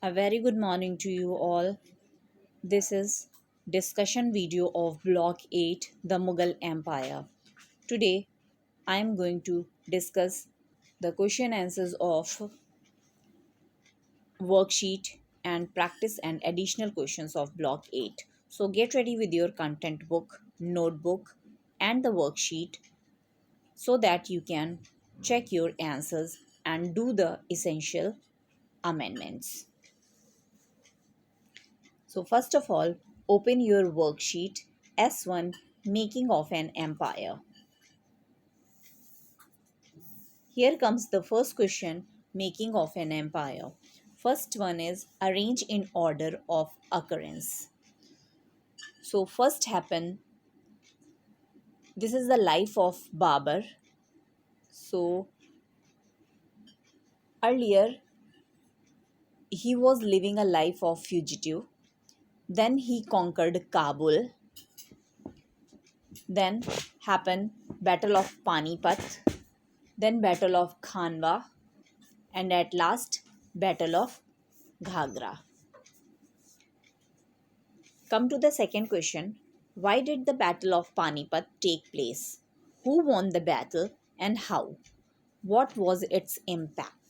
A very good morning to you all. This is discussion video of Block 8, the Mughal Empire. Today, I am going to discuss the question answers of worksheet and practice and additional questions of Block 8. So get ready with your content book, notebook and the worksheet so that you can check your answers and do the essential amendments. So first of all, open your worksheet S1 Making of an Empire. Here comes the first question, Making of an Empire. First one is arrange in order of occurrence. So first happen, this is the life of Babur. So earlier he was living a life of fugitive. Then he conquered Kabul. Then happened Battle of Panipat. Then Battle of Khanwa, and at last Battle of Ghagra. Come to the second question. Why did the Battle of Panipat take place? Who won the battle and how? What was its impact?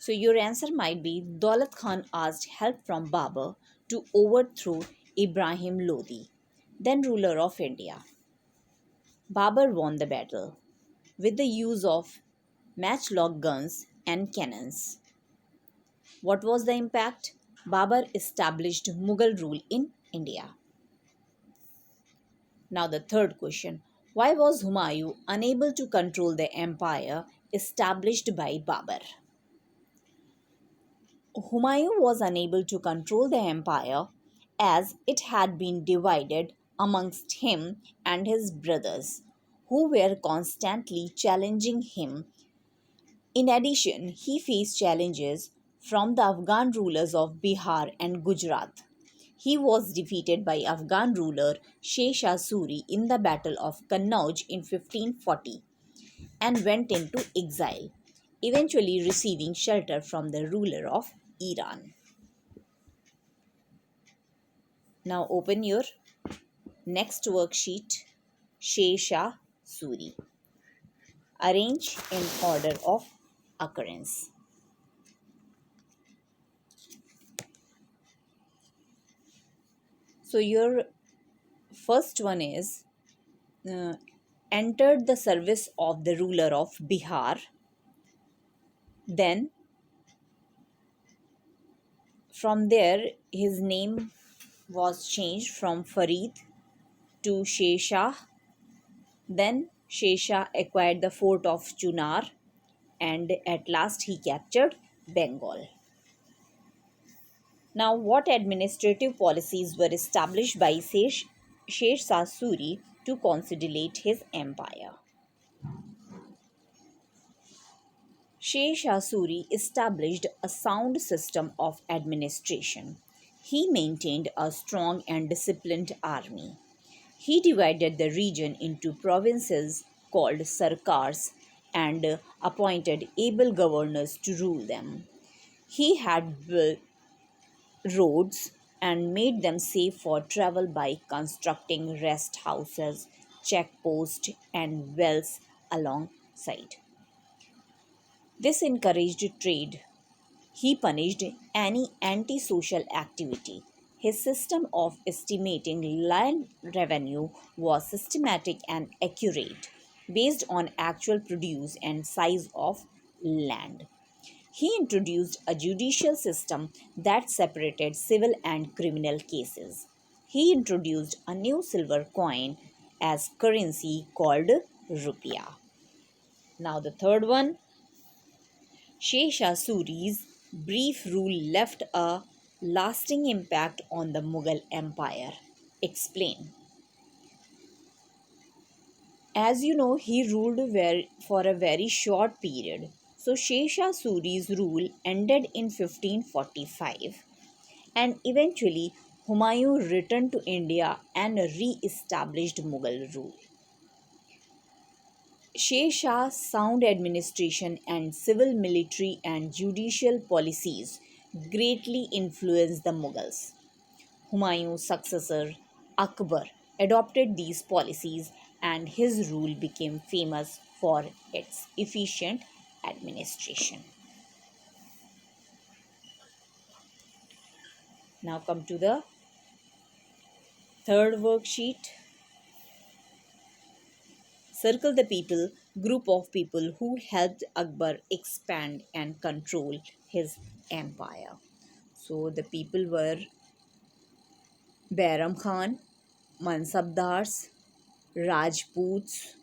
So your answer might be Daulat Khan asked help from Babur to overthrow Ibrahim Lodi, then ruler of India. Babur won the battle with the use of matchlock guns and cannons. What was the impact? Babur established Mughal rule in India. Now, the third question. Why was Humayun unable to control the empire established by Babur? Humayun was unable to control the empire as it had been divided amongst him and his brothers, who were constantly challenging him. In addition, he faced challenges from the Afghan rulers of Bihar and Gujarat. He was defeated by Afghan ruler Shah Suri in the Battle of Kannauj in 1540 and went into exile, eventually receiving shelter from the ruler of Iran. Now open your next worksheet, Shah Suri. Arrange in order of occurrence. So your first one is uh, entered the service of the ruler of Bihar. Then from there his name was changed from Farid to Shah. Then Shah acquired the fort of Chunar and at last he captured Bengal. Now, what administrative policies were established by Shah Suri to consolidate his empire? Shah Suri established a sound system of administration. He maintained a strong and disciplined army. He divided the region into provinces called sarkars and appointed able governors to rule them. He had built roads and made them safe for travel by constructing rest houses, checkposts, and wells alongside. This encouraged trade. He punished any antisocial activity. His system of estimating land revenue was systematic and accurate, based on actual produce and size of land. He introduced a judicial system that separated civil and criminal cases. He introduced a new silver coin as currency called rupiah. Now, the third one, Shah Suri's brief rule left a lasting impact on the Mughal Empire. Explain. As you know, he ruled for a very short period. So Shah Suri's rule ended in 1545 and eventually Humayun returned to India and re-established Mughal rule. Shah's sound administration and civil, military, and judicial policies greatly influenced the Mughals. Humayun's successor, Akbar, adopted these policies and his rule became famous for its efficient administration. Now, come to the third worksheet. Circle the people, group of people who helped Akbar expand and control his empire. So, the people were Bairam Khan, Mansabdars, Rajputs.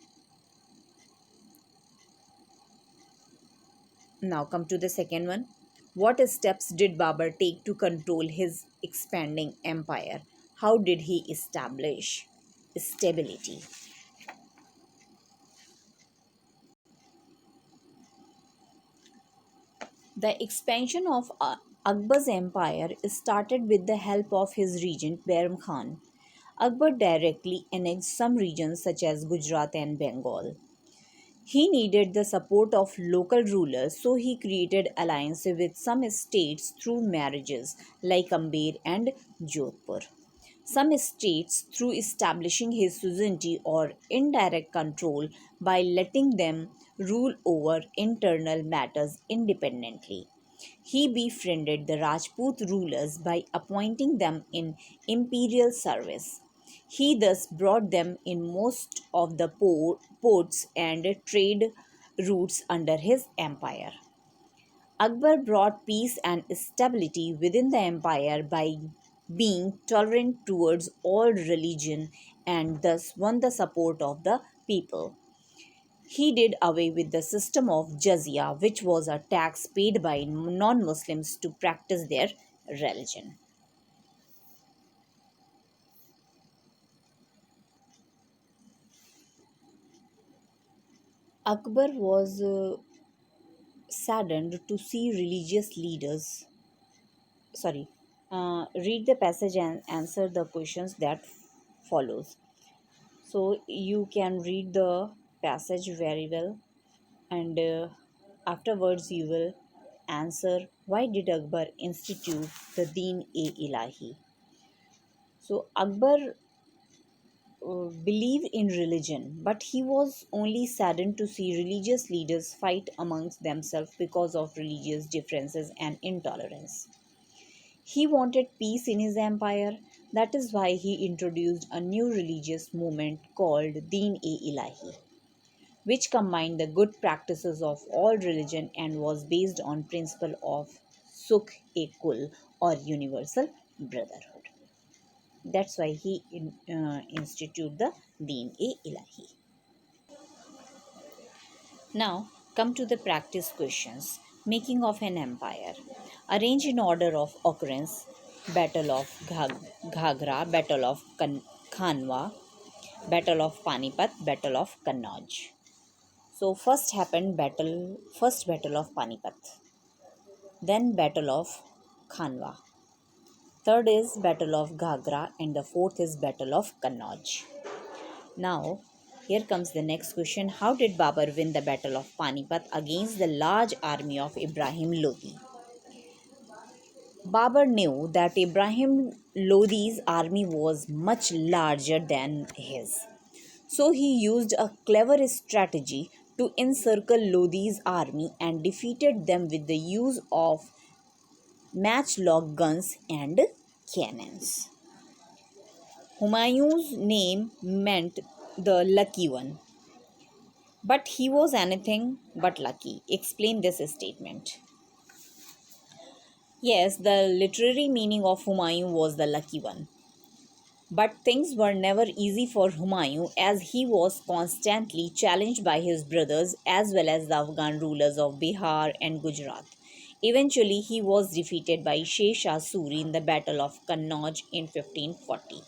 Now come to the second one. What steps did Babur take to control his expanding empire? How did he establish stability? The expansion of Akbar's empire started with the help of his regent Bairam Khan. Akbar directly annexed some regions such as Gujarat and Bengal. He needed the support of local rulers, so he created alliances with some states through marriages like Amber and Jodhpur. Some states through establishing his suzerainty or indirect control by letting them rule over internal matters independently. He befriended the Rajput rulers by appointing them in imperial service. He thus brought them in most of the ports and trade routes under his empire. Akbar brought peace and stability within the empire by being tolerant towards all religion and thus won the support of the people. He did away with the system of jizya, which was a tax paid by non Muslims to practice their religion. Akbar was saddened to see religious leaders. Sorry, read the passage and answer the questions that follows. So you can read the passage very well, and afterwards you will answer why did Akbar institute the Deen-e-Ilahi. So Akbar believed in religion, but he was only saddened to see religious leaders fight amongst themselves because of religious differences and intolerance. He wanted peace in his empire. That is why he introduced a new religious movement called Deen-e-Ilahi, which combined the good practices of all religion and was based on principle of Sukh-e-Kul or universal brotherhood. That's why he instituted the Deen-e-Ilahi. Now come to the practice questions. Making of an empire. Arrange in order of occurrence. Battle of Ghagra, Battle of Khanwa, Battle of Panipat, Battle of Kannauj. So first battle of Panipat, then battle of Khanwa. Third is battle of Ghagra and the fourth is battle of Kannauj. Now, here comes the next question. How did Babur win the battle of Panipat against the large army of Ibrahim Lodi? Babur knew that Ibrahim Lodi's army was much larger than his. So he used a clever strategy to encircle Lodi's army and defeated them with the use of matchlock guns and cannons. Humayun's name meant the lucky one, but he was anything but lucky. Explain this statement. Yes, the literary meaning of Humayun was the lucky one. But things were never easy for Humayun as he was constantly challenged by his brothers as well as the Afghan rulers of Bihar and Gujarat. Eventually, he was defeated by Sher Shah Suri in the Battle of Kannauj in 1540.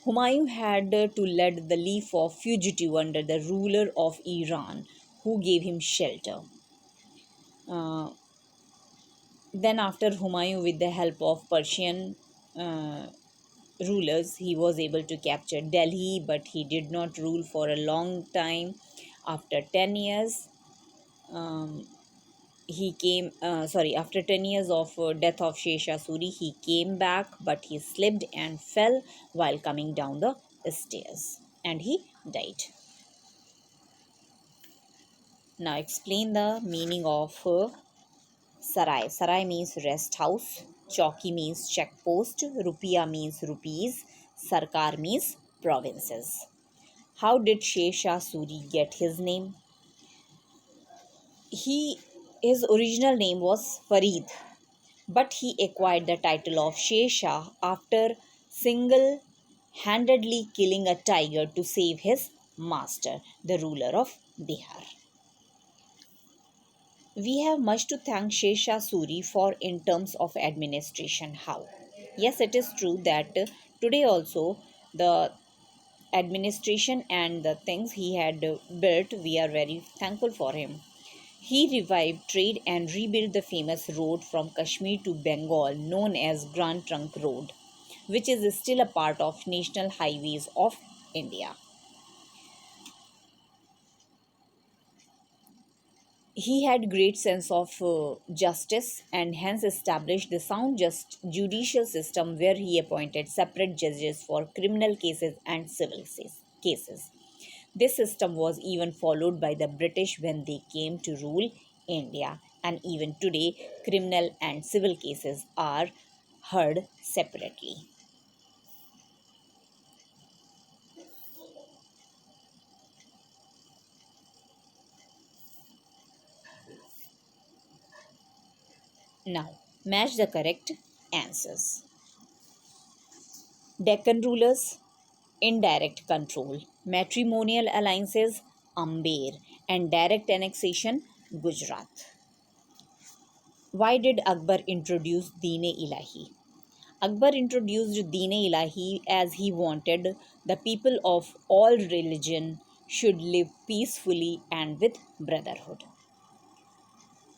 Humayun had to lead the leaf of fugitive under the ruler of Iran, who gave him shelter. Uh, then, after Humayun, with the help of Persian uh, rulers, he was able to capture Delhi, but he did not rule for a long time. After 10 years, um, After 10 years of death of Shesha Suri, he came back, but he slipped and fell while coming down the stairs, and he died. Now explain the meaning of sarai. Sarai means rest house, chauki means check post, rupiah means rupees, sarkar means provinces. How did Shesha Suri get his name? His original name was Farid, but he acquired the title of Shesha after single handedly killing a tiger to save his master, the ruler of Bihar. We have much to thank Shesha Suri for in terms of administration. How? Yes, it is true that today also the administration and the things he had built, we are very thankful for him. He revived trade and rebuilt the famous road from Kashmir to Bengal known as Grand Trunk Road, which is still a part of national highways of India. He had great sense of justice and hence established the sound just judicial system where he appointed separate judges for criminal cases and cases. This system was even followed by the British when they came to rule India, and even today criminal and civil cases are heard separately. Now match the correct answers. Deccan rulers, indirect control, matrimonial alliances, Amber, and direct annexation, Gujarat. Why did Akbar introduce Deen Ilahi? Akbar introduced Deen Ilahi as he wanted the people of all religion should live peacefully and with brotherhood.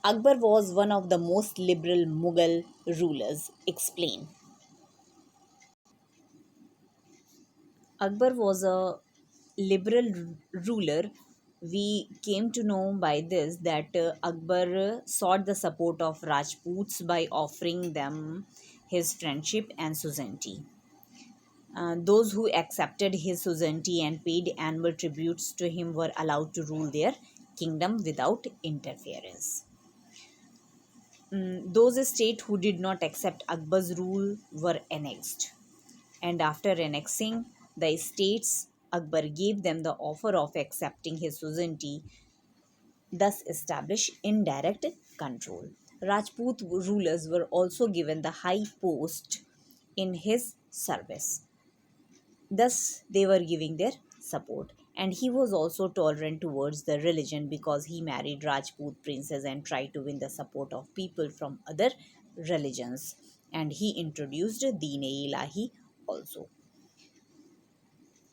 Akbar was one of the most liberal Mughal rulers. Explain. Akbar was a liberal ruler. We came to know by this that Akbar sought the support of Rajputs by offering them his friendship and suzerainty. Those who accepted his suzerainty and paid annual tributes to him were allowed to rule their kingdom without interference. Those states who did not accept Akbar's rule were annexed, and after annexing the states, Akbar gave them the offer of accepting his suzerainty, thus establish indirect control. Rajput rulers were also given the high post in his service. Thus, they were giving their support. And he was also tolerant towards the religion because he married Rajput princes and tried to win the support of people from other religions. And he introduced Deen Ilahi also.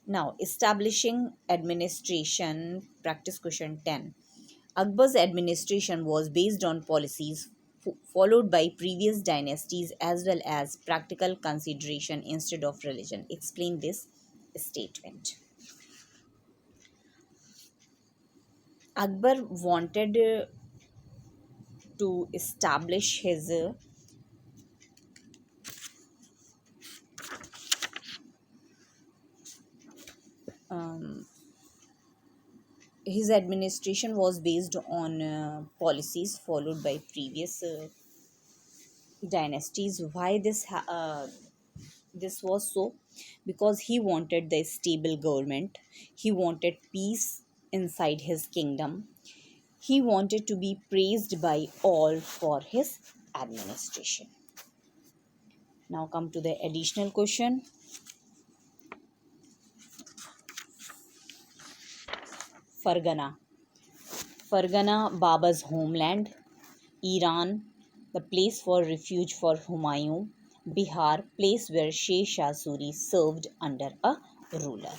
Now, establishing administration, practice question 10. Akbar's administration was based on policies followed by previous dynasties as well as practical consideration instead of religion. Explain this statement. Akbar wanted to establish um, his administration was based on policies followed by previous dynasties. Why this was so? Because he wanted the stable government, he wanted peace inside his kingdom, he wanted to be praised by all for his administration. Now come to the additional question. Fargana. Fargana, Baba's homeland. Iran, the place for refuge for Humayun. Bihar, place where Shesha Suri served under a ruler.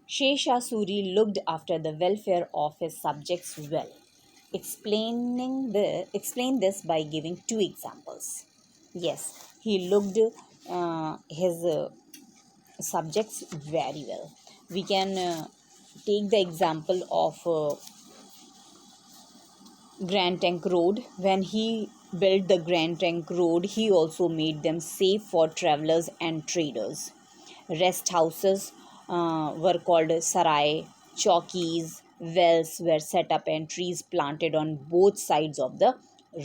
Shesha Suri looked after the welfare of his subjects well. Explain this by giving two examples. Yes, he looked his subjects very well. We can take the example of Grand Trunk Road. When he built the Grand Trunk Road, he also made them safe for travelers and traders. Rest houses were called sarai, chowkis, wells were set up, and trees planted on both sides of the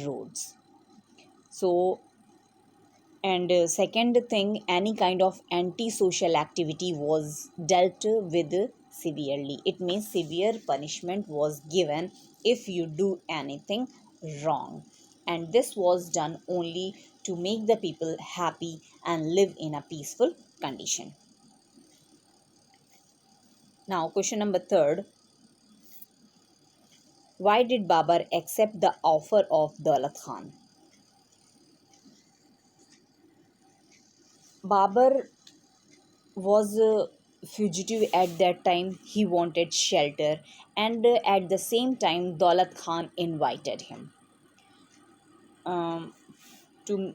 roads. So, and second thing, any kind of antisocial activity was dealt with severely. It means severe punishment was given if you do anything wrong. And this was done only to make the people happy and live in a peaceful condition. Now, question number third. Why did Babar accept the offer of Daulat Khan? Babar was a fugitive at that time. He wanted shelter, and at the same time, Daulat Khan invited him um, to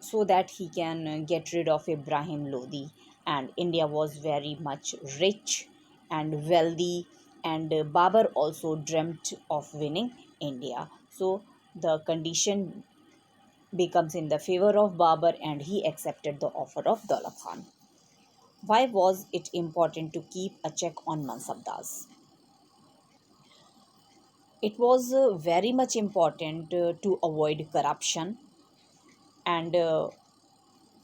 so that he can get rid of Ibrahim Lodi. And India was very much rich and wealthy, and Babar also dreamt of winning India. So the condition becomes in the favor of Babar, and he accepted the offer of Daulat Khan. Why was it important to keep a check on Mansabdars? It was very much important to avoid corruption, and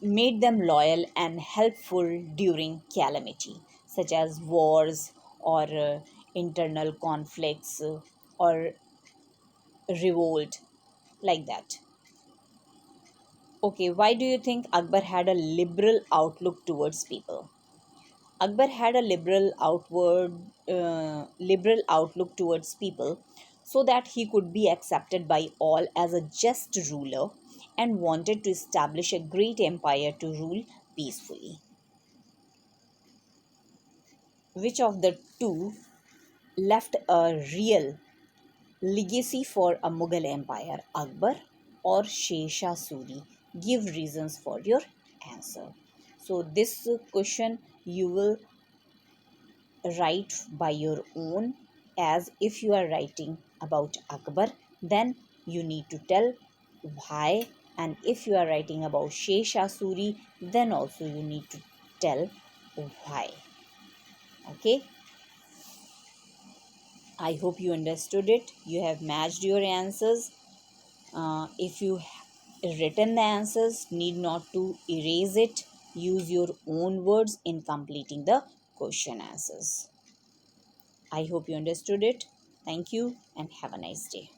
made them loyal and helpful during calamity, such as wars or internal conflicts or revolt, like that. Okay, why do you think Akbar had a liberal outlook towards people? Akbar had a liberal outlook towards people, so that he could be accepted by all as a just ruler, and wanted to establish a great empire to rule peacefully. Which of the two left a real legacy for a Mughal Empire, Akbar or Sher Shah Suri? Give reasons for your answer. So, this question you will write by your own, as if you are writing about Akbar, then you need to tell why, and if you are writing about Sher Shah Suri, then also you need to tell why. Okay, I hope you understood it. You have matched your answers. If you written the answers, need not to erase it. Use your own words in completing the question answers. I hope you understood it. Thank you and have a nice day.